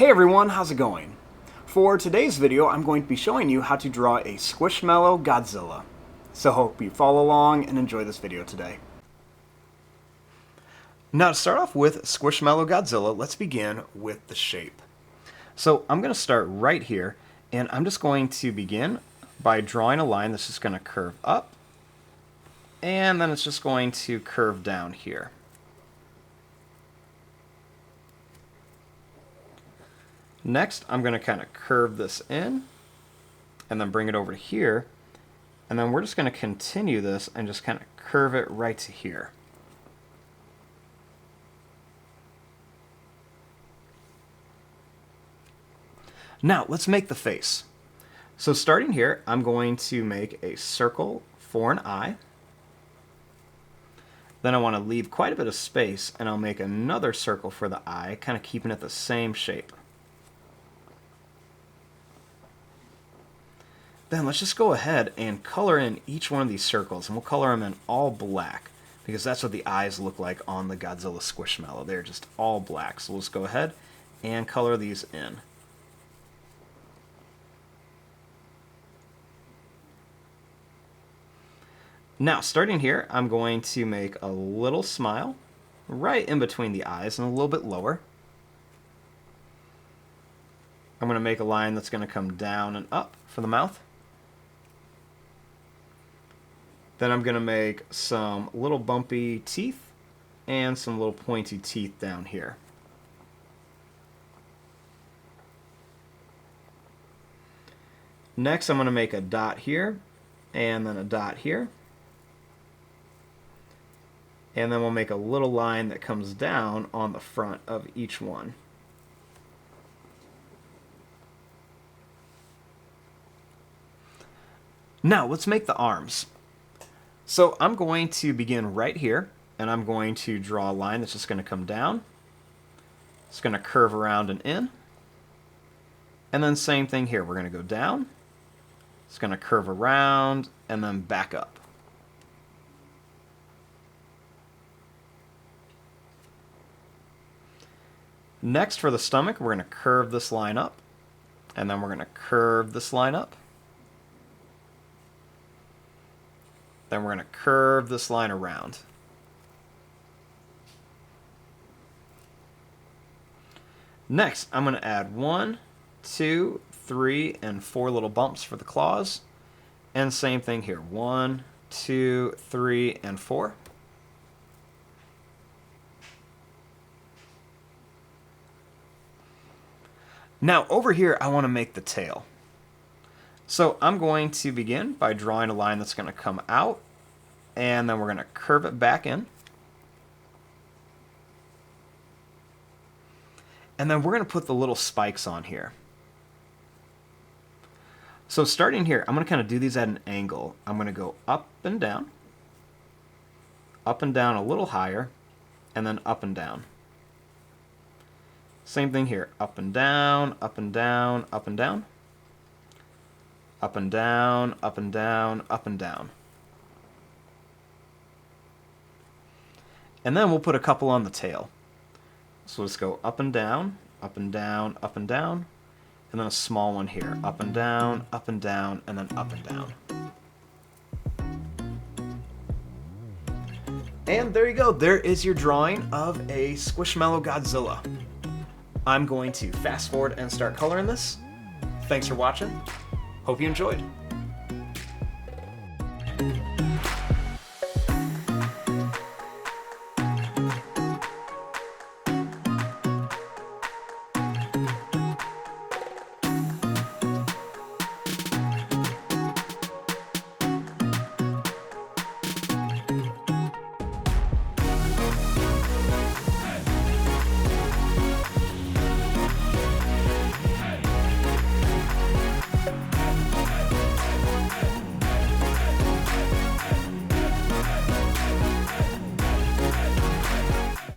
Hey everyone, how's it going? For today's video, I'm going to be showing you how to draw a Squishmallow Godzilla. So hope you follow along and enjoy this video today. Now to start off with Squishmallow Godzilla, let's begin with the shape. So I'm going to start right here, and I'm just going to begin by drawing a line that's just going to curve up, and then it's just going to curve down here. Next, I'm going to kind of curve this in and then bring it over to here. And then we're just going to continue this and just kind of curve it right to here. Now, let's make the face. So starting here, I'm going to make a circle for an eye. Then I want to leave quite a bit of space, and I'll make another circle for the eye, kind of keeping it the same shape. Then let's just go ahead and color in each one of these circles, and we'll color them in all black because that's what the eyes look like on the Godzilla Squishmallow. They're just all black. So we'll just go ahead and color these in. Now, starting here, I'm going to make a little smile right in between the eyes and a little bit lower. I'm going to make a line that's going to come down and up for the mouth. Then I'm going to make some little bumpy teeth and some little pointy teeth down here. Next, I'm going to make a dot here and then a dot here. And then we'll make a little line that comes down on the front of each one. Now, let's make the arms. So I'm going to begin right here, and I'm going to draw a line that's just going to come down. It's going to curve around and in. And then same thing here. We're going to go down. It's going to curve around and then back up. Next, for the stomach, we're going to curve this line up, and then we're going to curve this line up. Then we're going to curve this line around. Next, I'm going to add 1, 2, 3, and 4 little bumps for the claws. And same thing here. 1, 2, 3, and 4. Now, over here, I want to make the tail. So I'm going to begin by drawing a line that's going to come out, and then we're going to curve it back in. And then we're going to put the little spikes on here. So starting here, I'm going to kind of do these at an angle. I'm going to go up and down a little higher, and then up and down. Same thing here, up and down, up and down, up and down. Up and down, up and down, up and down. And then we'll put a couple on the tail. So let's go up and down, up and down, up and down, and then a small one here. Up and down, and then up and down. And there you go. There is your drawing of a Squishmallow Godzilla. I'm going to fast forward and start coloring this. Thanks for watching. Hope you enjoyed.